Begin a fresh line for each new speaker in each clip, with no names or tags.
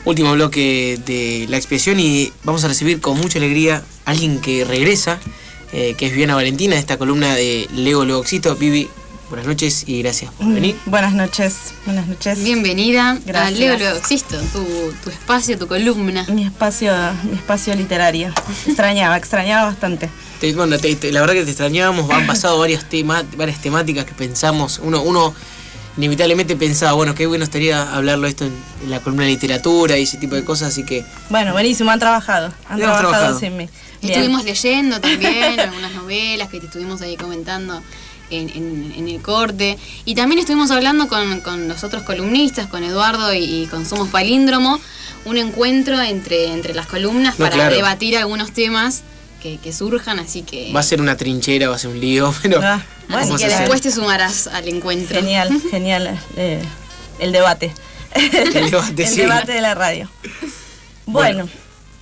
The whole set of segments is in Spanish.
Último bloque de La Expiación y vamos a recibir con mucha alegría a alguien que regresa, que es Viviana Valentina, de esta columna de Lego Luego Existo. Vivi, buenas noches y gracias por venir.
Buenas noches.
Bienvenida.
Gracias.
A Lego Luego Existo, tu espacio, tu columna.
Mi espacio literario. Extrañaba bastante.
La verdad que te extrañábamos, han pasado varias temáticas que pensamos, uno inevitablemente pensaba, bueno, qué bueno estaría hablarlo esto en la columna de literatura y ese tipo de cosas, así que...
Bueno, buenísimo, han trabajado sin mí.
Estuvimos leyendo también algunas novelas que te estuvimos ahí comentando en el corte, y también estuvimos hablando con los otros columnistas, con Eduardo y con Somos Palíndromo, un encuentro entre las columnas para debatir algunos temas que surjan, así que...
Va a ser una trinchera, va a ser un lío, pero...
Así que después te sumarás al encuentro.
Genial, el debate. El debate de la radio. Bueno,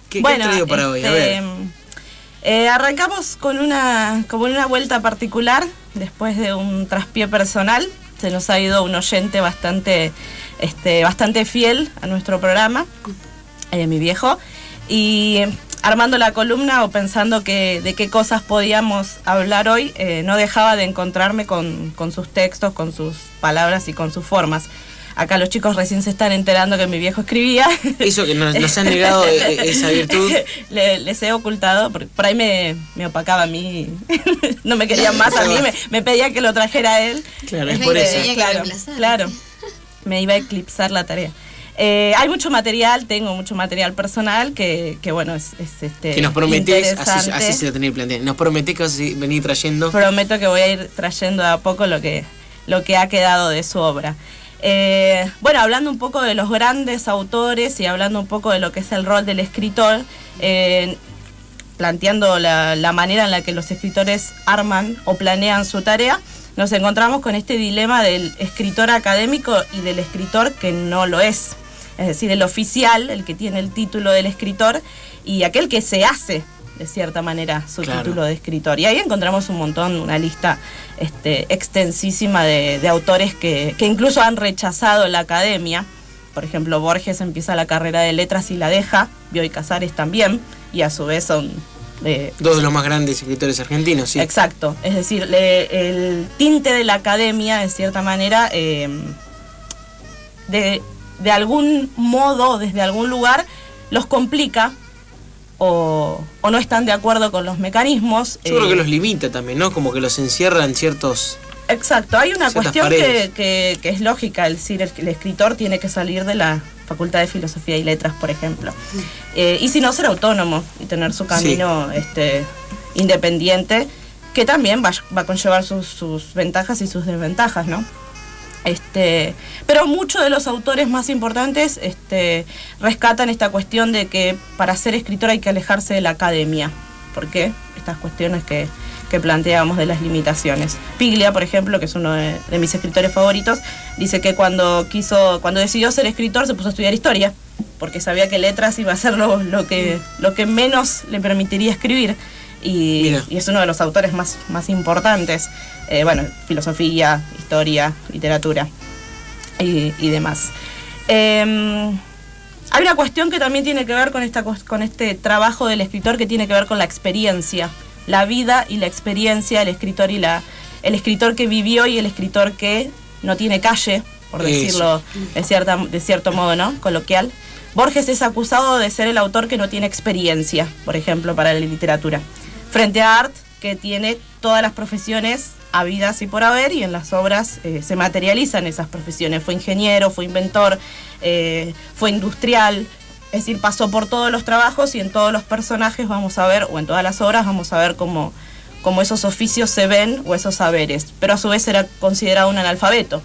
¿qué has traído para hoy? A ver.
Arrancamos con una vuelta particular, después de un traspié personal. Se nos ha ido un oyente bastante fiel a nuestro programa, mi viejo, y armando la columna o pensando de qué cosas podíamos hablar hoy, no dejaba de encontrarme con sus textos, con sus palabras y con sus formas. Acá los chicos recién se están enterando que mi viejo escribía. Eso que nos han negado esa virtud. Les he ocultado, porque por ahí me opacaba a mí, no me querían más a mí, me pedía que lo trajera a él.
Claro, es por eso.
Claro, me iba a eclipsar la tarea. Hay mucho material, tengo mucho material personal que bueno, es
que nos prometés, así se lo tenía planteado. Nos prometés que vas a venir trayendo.
Prometo que voy a ir trayendo de a poco lo que ha quedado de su obra. Bueno, hablando un poco de los grandes autores y hablando un poco de lo que es el rol del escritor, planteando la manera en la que los escritores arman o planean su tarea, nos encontramos con este dilema del escritor académico y del escritor que no lo es. Es decir, el oficial, el que tiene el título del escritor, y aquel que se hace, de cierta manera, su título de escritor. Y ahí encontramos un montón, una lista extensísima de autores que incluso han rechazado la academia. Por ejemplo, Borges empieza la carrera de letras y la deja, Bioy Casares también, y a su vez son...
dos de los más grandes escritores argentinos, sí.
Exacto, es decir, el tinte de la academia, de cierta manera, de algún modo, desde algún lugar, los complica o no están de acuerdo con los mecanismos.
Yo creo que los limita también, ¿no? Como que los encierra en ciertos...
Exacto, hay una cuestión que es lógica, es decir, el escritor tiene que salir de la Facultad de Filosofía y Letras, por ejemplo. Y si no, ser autónomo y tener su camino independiente, que también va a conllevar sus ventajas y sus desventajas, ¿no? Pero muchos de los autores más importantes rescatan esta cuestión de que para ser escritor hay que alejarse de la academia. ¿Por qué? Estas cuestiones que planteábamos de las limitaciones. Piglia, por ejemplo, que es uno de mis escritores favoritos, dice que cuando decidió ser escritor se puso a estudiar historia, porque sabía que letras iba a ser lo que menos le permitiría escribir. Y es uno de los autores más importantes. Filosofía, historia, literatura y demás. Hay una cuestión que también tiene que ver con este trabajo del escritor, que tiene que ver con la experiencia, la vida y la experiencia del escritor y el escritor que vivió y el escritor que no tiene calle, por decirlo de cierto modo, ¿no? Coloquial. Borges es acusado de ser el autor que no tiene experiencia, por ejemplo, para la literatura, frente a Art, que tiene todas las profesiones habidas y por haber, y en las obras se materializan esas profesiones. Fue ingeniero, fue inventor, fue industrial, es decir, pasó por todos los trabajos, y en todos los personajes vamos a ver, o en todas las obras vamos a ver cómo esos oficios se ven, o esos saberes, pero a su vez era considerado un analfabeto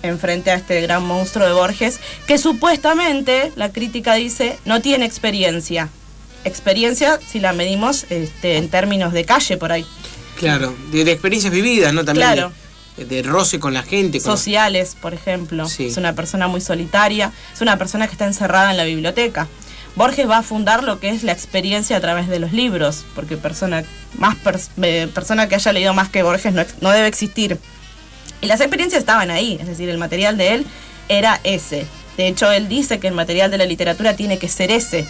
enfrente a este gran monstruo de Borges, que supuestamente, la crítica dice, no tiene experiencia si la medimos en términos de calle por ahí.
Claro, de experiencias vividas, ¿no? También
claro.
De roce con la gente.
Sociales, por ejemplo. Sí. Es una persona muy solitaria, es una persona que está encerrada en la biblioteca. Borges va a fundar lo que es la experiencia a través de los libros, porque persona que haya leído más que Borges no debe existir. Y las experiencias estaban ahí, es decir, el material de él era ese. De hecho, él dice que el material de la literatura tiene que ser ese.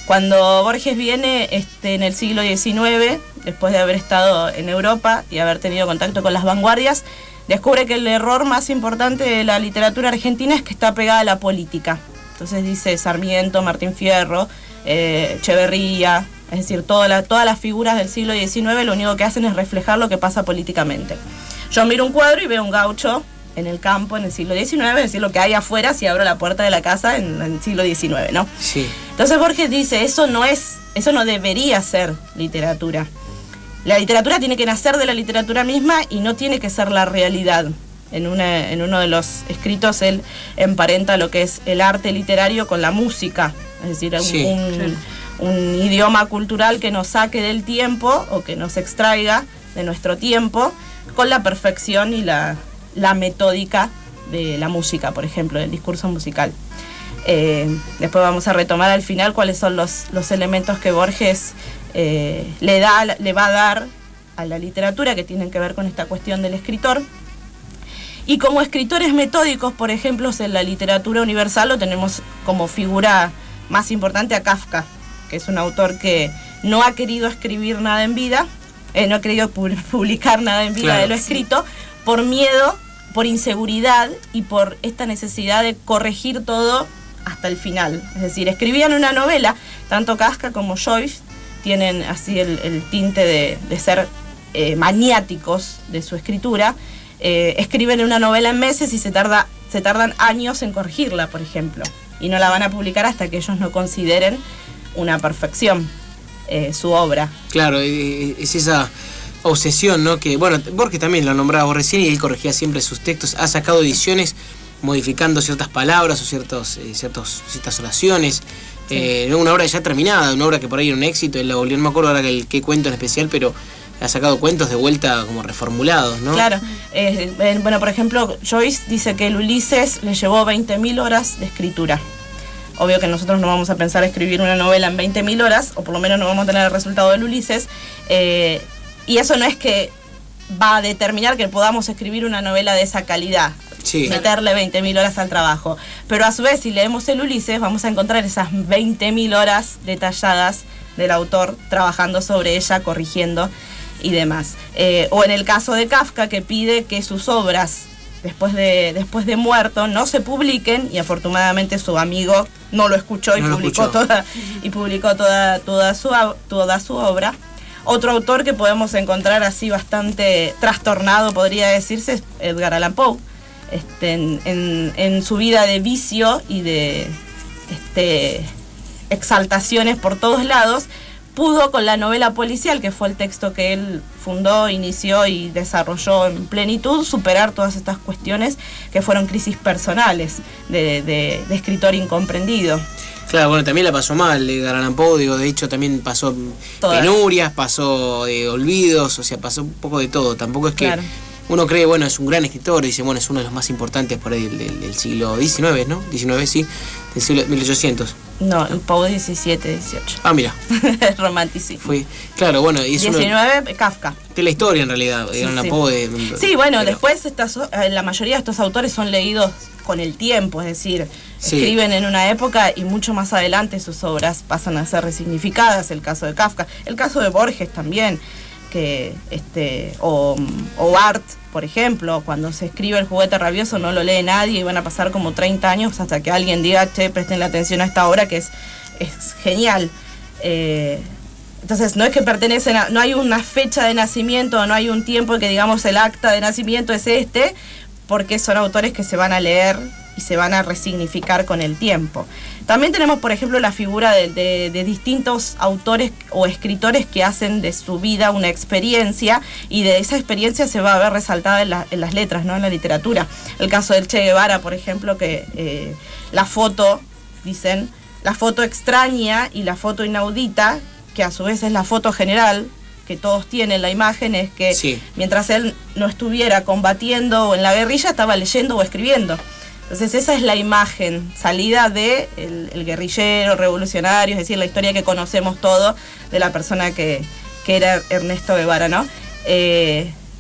Cuando Borges viene en el siglo XIX, después de haber estado en Europa y haber tenido contacto con las vanguardias, descubre que el error más importante de la literatura argentina es que está pegada a la política. Entonces dice Sarmiento, Martín Fierro, Echeverría, es decir, todas las figuras del siglo XIX lo único que hacen es reflejar lo que pasa políticamente. Yo miro un cuadro y veo un gaucho en el campo en el siglo XIX, es decir, lo que hay afuera si abro la puerta de la casa en el siglo XIX, ¿no?
Sí.
Entonces Borges dice, eso no debería ser literatura. La literatura tiene que nacer de la literatura misma y no tiene que ser la realidad. En uno de los escritos él emparenta lo que es el arte literario con la música, es decir,
Sí,
un idioma cultural que nos saque del tiempo o que nos extraiga de nuestro tiempo con la perfección y la metódica de la música, por ejemplo, del discurso musical. Después vamos a retomar al final cuáles son los elementos que Borges le va a dar a la literatura que tienen que ver con esta cuestión del escritor. Y como escritores metódicos, por ejemplo, en la literatura universal lo tenemos como figura más importante a Kafka, que es un autor que no ha querido escribir nada en vida, no ha querido publicar nada en vida, claro, de lo escrito, por miedo, por inseguridad y por esta necesidad de corregir todo hasta el final. Es decir, escribían una novela, tanto Kafka como Joyce tienen así el tinte de ser maniáticos de su escritura. Escriben una novela en meses y se tardan años en corregirla, por ejemplo, y no la van a publicar hasta que ellos no consideren una perfección su obra.
Claro, es esa obsesión, ¿no? Que, bueno, Borges también lo nombraba vos recién y él corregía siempre sus textos, ha sacado ediciones modificando ciertas palabras o ciertas oraciones. Sí. Una obra ya terminada, una obra que por ahí era un éxito, él la volvió, no me acuerdo ahora qué cuento en especial, pero ha sacado cuentos de vuelta como reformulados, ¿no?
Claro. Bueno, por ejemplo, Joyce dice que el Ulises le llevó 20.000 horas de escritura. Obvio que nosotros no vamos a pensar escribir una novela en 20.000 horas, o por lo menos no vamos a tener el resultado del Ulises, y eso no es que va a determinar que podamos escribir una novela de esa calidad. Sí. Meterle 20.000 horas al trabajo. Pero a su vez, si leemos el Ulises, vamos a encontrar esas 20.000 horas detalladas del autor trabajando sobre ella, corrigiendo y demás. O en el caso de Kafka, que pide que sus obras después de muerto no se publiquen, y afortunadamente su amigo no lo escuchó y publicó toda su obra. Otro autor que podemos encontrar así bastante trastornado, podría decirse, es Edgar Allan Poe. En su vida de vicio y de exaltaciones por todos lados, pudo con la novela policial, que fue el texto que él fundó, inició y desarrolló en plenitud, superar todas estas cuestiones que fueron crisis personales de escritor incomprendido.
Claro, bueno, también la pasó mal Edgar Allan Poe, digo, de hecho también pasó penurias, pasó olvidos, o sea, pasó un poco de todo. Tampoco es que claro, uno cree, bueno, es un gran escritor, dice, bueno, es uno de los más importantes por ahí del siglo XIX, ¿no? 19, sí, del siglo 1800.
No, el Poe 17, 18.
Ah, mira.
Romanticismo.
Fue, claro, bueno, y es
19, Kafka.
De la historia en realidad,
sí,
Allan
sí.
Poe.
Sí, bueno, pero después la mayoría de estos autores son leídos con el tiempo, es decir, sí, escriben en una época y mucho más adelante sus obras pasan a ser resignificadas. El caso de Kafka, el caso de Borges también, que o Art, por ejemplo, cuando se escribe El juguete rabioso no lo lee nadie y van a pasar como 30 años hasta que alguien diga, che, presten la atención a esta obra que es genial. Entonces no es que pertenecen no hay una fecha de nacimiento, no hay un tiempo que digamos el acta de nacimiento es porque son autores que se van a leer y se van a resignificar con el tiempo. También tenemos, por ejemplo, la figura de distintos autores o escritores que hacen de su vida una experiencia, y de esa experiencia se va a ver resaltada en las letras, ¿no? En la literatura. El caso del Che Guevara, por ejemplo, que la foto, dicen, la foto extraña y la foto inaudita, que a su vez es la foto general, que todos tienen la imagen, es que sí, mientras él no estuviera combatiendo o en la guerrilla, estaba leyendo o escribiendo. Entonces esa es la imagen salida de el guerrillero revolucionario, es decir, la historia que conocemos todo de la persona que era Ernesto Guevara, ¿no?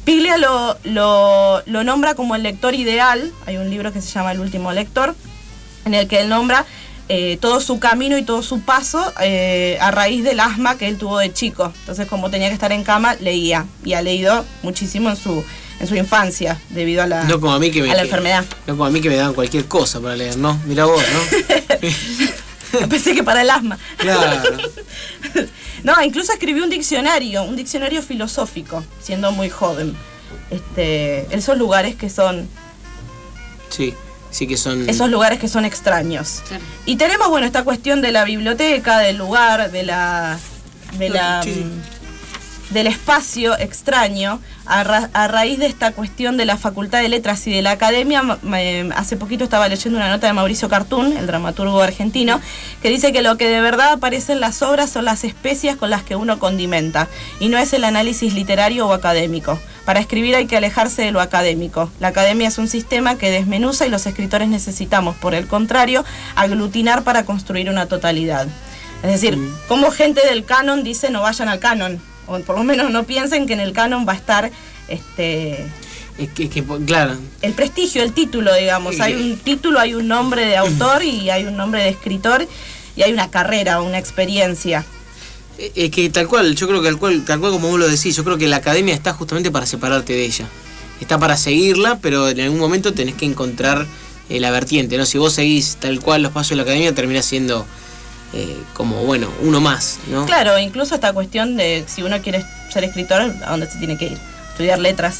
Piglia lo nombra como el lector ideal. Hay un libro que se llama El último lector, en el que él nombra todo su camino y todo su paso a raíz del asma que él tuvo de chico. Entonces, como tenía que estar en cama, leía, y ha leído muchísimo en su infancia debido a la,
no como a mí que
a la enfermedad.
No como a mí que me daban cualquier cosa para leer, ¿no? Mirá vos, ¿no?
Pensé que para el asma.
Claro.
No, incluso escribió un diccionario filosófico, siendo muy joven. Esos lugares que son...
Sí que son...
Esos lugares que son extraños.
Claro.
Y tenemos, bueno, esta cuestión de la biblioteca, del lugar,
Sí.
del espacio extraño, a raíz de esta cuestión de la Facultad de Letras y de la Academia. Hace poquito estaba leyendo una nota de Mauricio Cartún, el dramaturgo argentino, que dice que lo que de verdad aparece en las obras son las especias con las que uno condimenta, y no es el análisis literario o académico. Para escribir hay que alejarse de lo académico. La academia es un sistema que desmenuza y los escritores necesitamos, por el contrario, aglutinar para construir una totalidad. Es decir, como gente del canon dice no vayan al canon, o por lo menos no piensen que en el canon va a estar
claro,
el prestigio, el título, digamos. Hay un título, hay un nombre de autor y hay un nombre de escritor y hay una carrera, una experiencia.
Es que tal cual, yo creo que tal cual como vos lo decís, yo creo que la academia está justamente para separarte de ella. Está para seguirla, pero en algún momento tenés que encontrar la vertiente, ¿no? Si vos seguís tal cual los pasos de la academia, terminás siendo como, bueno, uno más, ¿no?
Claro, incluso esta cuestión de si uno quiere ser escritor, ¿a dónde se tiene que ir? Estudiar letras.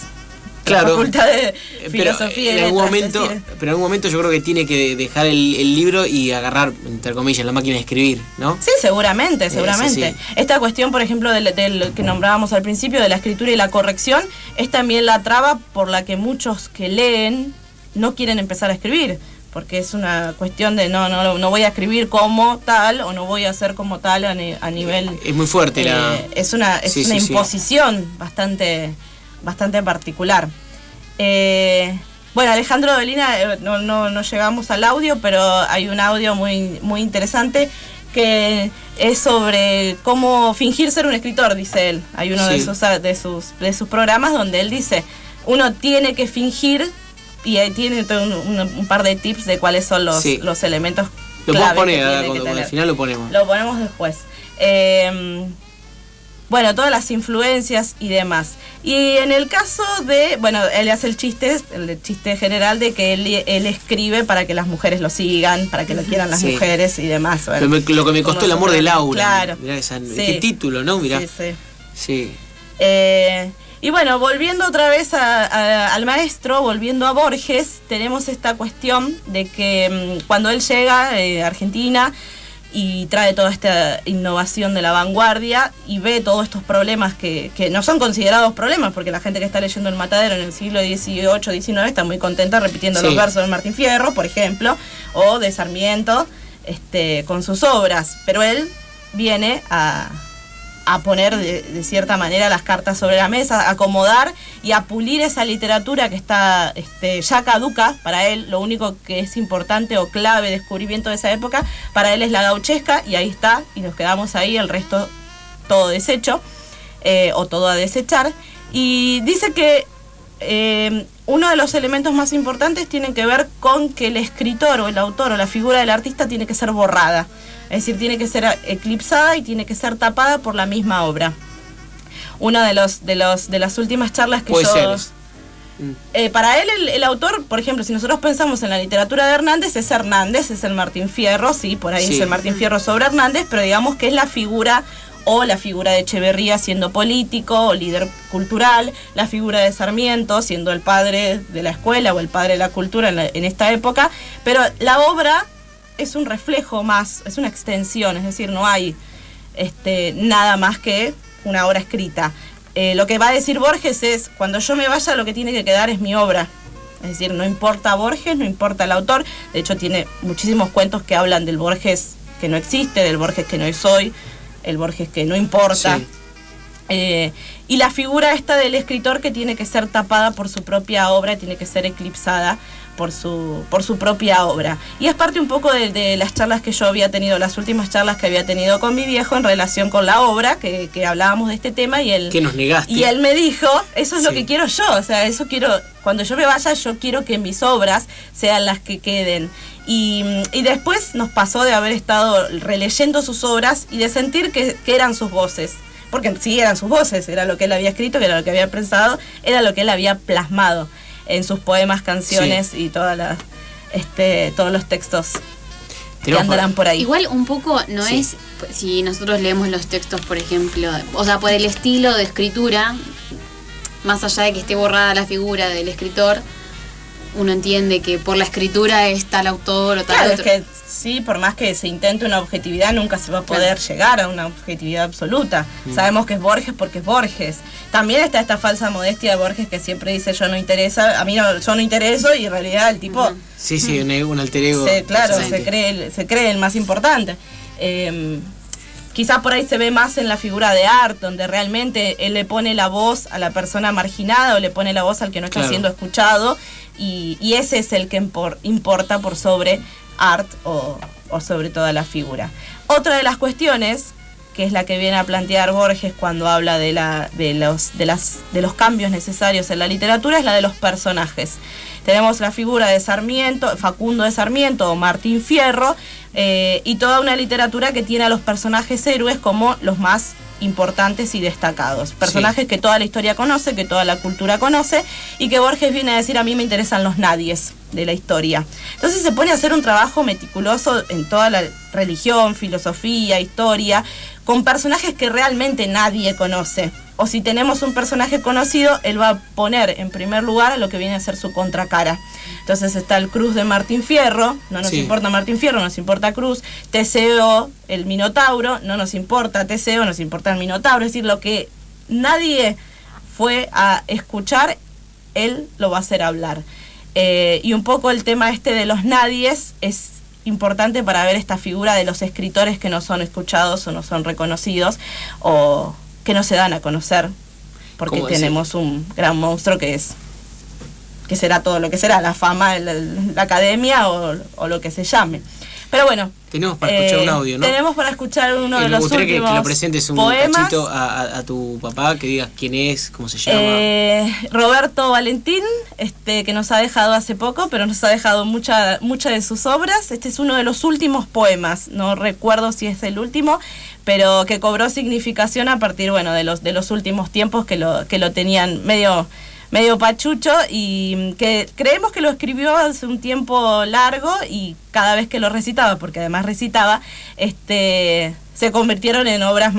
Claro,
la facultad de filosofía y letras,
pero en algún momento yo creo que tiene que dejar el libro y agarrar, entre comillas, la máquina de escribir, ¿no?
Sí, seguramente.
Sí.
Esta cuestión, por ejemplo, del que nombrábamos al principio, de la escritura y la corrección, es también la traba por la que muchos que leen no quieren empezar a escribir, porque es una cuestión de no voy a escribir como tal, o no voy a hacer como tal a nivel...
Es muy fuerte
es una imposición bastante particular. Bueno, Alejandro Dolina, no llegamos al audio, pero hay un audio muy, muy interesante que es sobre cómo fingir ser un escritor, dice él. Hay uno de sus programas donde él dice, uno tiene que fingir, y ahí tiene un par de tips de cuáles son los elementos
lo
clave
poner,
que tiene que
cuando
tener.
al final lo ponemos.
Lo ponemos después. Bueno, todas las influencias y demás. Y en el caso de, bueno, él hace el chiste general de que él escribe para que las mujeres lo sigan, para que lo quieran las mujeres y demás. Bueno,
lo que me costó el amor del aula.
Claro.
Mirá qué título, ¿no? Mirá. Sí.
Y bueno, volviendo otra vez al maestro, volviendo a Borges, tenemos esta cuestión de que cuando él llega a Argentina y trae toda esta innovación de la vanguardia y ve todos estos problemas que no son considerados problemas, porque la gente que está leyendo El Matadero en el siglo XVIII, XIX está muy contenta repitiendo los versos de Martín Fierro, por ejemplo, o de Sarmiento, con sus obras, pero él viene a poner de cierta manera las cartas sobre la mesa, a acomodar y a pulir esa literatura que está ya caduca para él. Lo único que es importante o clave descubrimiento de esa época para él es la gauchesca, y ahí está, y nos quedamos ahí, el resto todo deshecho o todo a desechar. Y dice que uno de los elementos más importantes tiene que ver con que el escritor o el autor o la figura del artista tiene que ser borrada. Es decir, tiene que ser eclipsada y tiene que ser tapada por la misma obra. Una de las últimas charlas que para él, el autor, por ejemplo, si nosotros pensamos en la literatura de Hernández, es el Martín Fierro, sí, por ahí es el Martín Fierro sobre Hernández, pero digamos que es la figura, o la figura de Echeverría siendo político o líder cultural, la figura de Sarmiento siendo el padre de la escuela o el padre de la cultura en esta época, pero la obra es un reflejo más, es una extensión, es decir, no hay nada más que una obra escrita. Lo que va a decir Borges es, cuando yo me vaya, lo que tiene que quedar es mi obra. Es decir, no importa Borges, no importa el autor. De hecho, tiene muchísimos cuentos que hablan del Borges que no existe, del Borges que no soy, el Borges que no importa. Y la figura esta del escritor que tiene que ser tapada por su propia obra, tiene que ser eclipsada por su propia obra. Y es parte un poco de las charlas que yo había tenido, las últimas charlas que había tenido con mi viejo en relación con la obra, que hablábamos de este tema, y él...
¿Qué nos negaste?
Y él me dijo, eso es lo que quiero yo, o sea, eso quiero, cuando yo me vaya, yo quiero que mis obras sean las que queden. Y después nos pasó de haber estado releyendo sus obras y de sentir que eran sus voces. Porque sí eran sus voces, era lo que él había escrito, que era lo que había pensado, era lo que él había plasmado en sus poemas, canciones y todos los textos que andarán por ahí.
Igual un poco no es, si nosotros leemos los textos, por ejemplo, o sea, por el estilo de escritura, más allá de que esté borrada la figura del escritor, uno entiende que por la escritura es tal autor o tal otro.
Es que sí, por más que se intente una objetividad, nunca se va a poder llegar a una objetividad absoluta. Sabemos que es Borges porque es Borges. También está esta falsa modestia de Borges que siempre dice yo no interesa, a mí no, yo no intereso, y en realidad el tipo...
Sí, un alter ego.
Claro, se cree el más importante. Quizás por ahí se ve más en la figura de Art, donde realmente él le pone la voz a la persona marginada o le pone la voz al que no está siendo escuchado, y ese es el que importa por sobre Art o sobre toda la figura. Otra de las cuestiones, que es la que viene a plantear Borges cuando habla de los cambios necesarios en la literatura, es la de los personajes. Tenemos la figura de Sarmiento, Facundo de Sarmiento o Martín Fierro, y toda una literatura que tiene a los personajes héroes como los más importantes y destacados. Personajes que toda la historia conoce, que toda la cultura conoce, y que Borges viene a decir, a mí me interesan los nadies de la historia. Entonces se pone a hacer un trabajo meticuloso en toda la religión, filosofía, historia, con personajes que realmente nadie conoce. O si tenemos un personaje conocido, él va a poner en primer lugar lo que viene a ser su contracara. Entonces está el Cruz de Martín Fierro, no nos importa Martín Fierro, nos importa Cruz. Teseo, el Minotauro, no nos importa Teseo, nos importa el Minotauro. Es decir, lo que nadie fue a escuchar, él lo va a hacer hablar. Y un poco el tema de los nadies es importante para ver esta figura de los escritores que no son escuchados o no son reconocidos o que no se dan a conocer, porque tenemos un gran monstruo que será todo lo que será, la fama, la academia o lo que se llame. Pero bueno,
tenemos para escuchar un audio, ¿no?
Tenemos para escuchar uno de los últimos
que lo presentes un
poemas.
Cachito a tu papá, que digas quién es, cómo se llama.
Roberto Valentín, que nos ha dejado hace poco, pero nos ha dejado mucha de sus obras. Este es uno de los últimos poemas, no recuerdo si es el último, pero que cobró significación a partir, de los últimos tiempos que lo tenían medio pachucho, y que creemos que lo escribió hace un tiempo largo, y cada vez que lo recitaba, porque además recitaba, se convirtieron en obras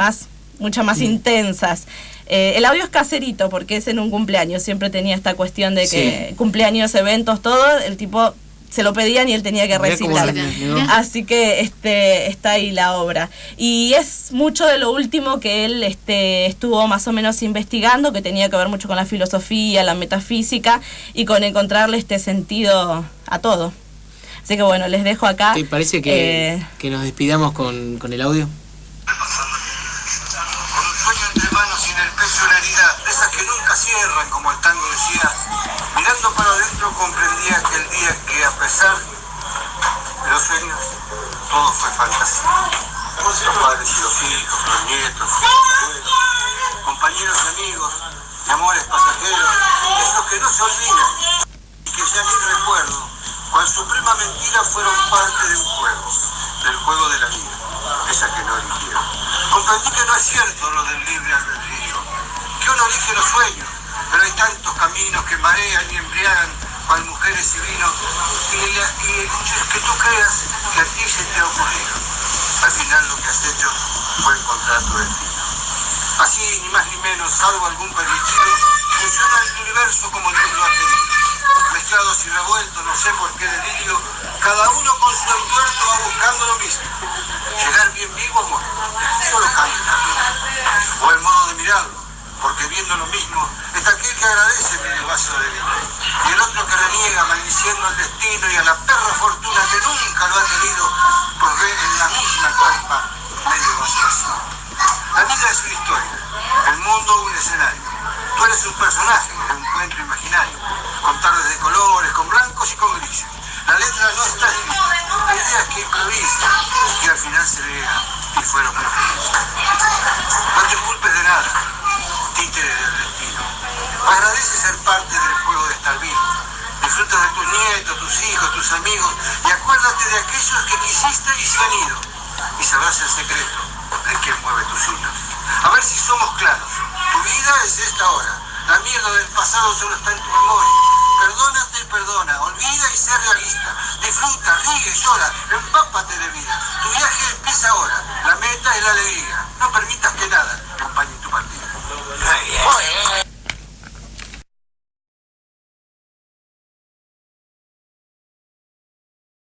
mucho más intensas. El audio es caserito porque es en un cumpleaños, siempre tenía esta cuestión de que cumpleaños, eventos, todo, el tipo se lo pedían y él tenía que recitar. Así que está ahí la obra. Y es mucho de lo último que él estuvo más o menos investigando, que tenía que ver mucho con la filosofía, la metafísica y con encontrarle sentido a todo. Así que les dejo acá.
¿Te parece que nos despidamos con el audio?
Con un sueño entre manos y en el pecho una herida, de esas que nunca cierran, como el tango decía. Mirando para adentro comprendía que el día que, a pesar de los sueños, todo fue fantasía. Los padres y los hijos, los nietos, los abuelos, compañeros y amigos, de amores pasajeros, esos que no se olvidan y que ya ni recuerdo, cual suprema mentira fueron parte de un juego, del juego de la vida, esa que no eligieron. Comprendí que no es cierto lo del libre albedrío, que uno elige los sueños, pero hay tantos caminos que marean y embriagan, cual mujeres y vinos, y que tú creas que a ti se te ha ocurrido. Al final lo que has hecho fue encontrar tu destino. Así, ni más ni menos, salvo algún permitido, funciona el universo como Dios lo ha querido. Mezclados y revueltos, no sé por qué delirio, cada uno con su entuerto va buscando lo mismo. Llegar bien vivo o muerto, solo cambia también. O el modo de mirarlo, porque viendo lo mismo, está aquel que agradece medio vaso de vino, y el otro que reniega maldiciendo al destino y a la perra fortuna que nunca lo ha tenido, por ver en la misma trampa medio vaso vacío. La vida es una historia, el mundo un escenario. Tú eres un personaje, un cuento imaginario, con tardes de colores, con blancos y con grises. que improvisa y al final se vea y fueron muy felices. No te culpes de nada, títere del destino. Agradece ser parte del juego de estar vivo. Disfruta de tus nietos, tus hijos, tus amigos y acuérdate de aquellos que quisiste y se han ido. Y sabrás el secreto de quién mueve tus hilos. A ver si somos claros. Tu vida es esta hora. La mierda del pasado solo está en tu memoria. Perdónate y perdona. Olvida y sé realista. Disfruta, ríe, llora. Empápate de vida. Tu viaje empieza ahora.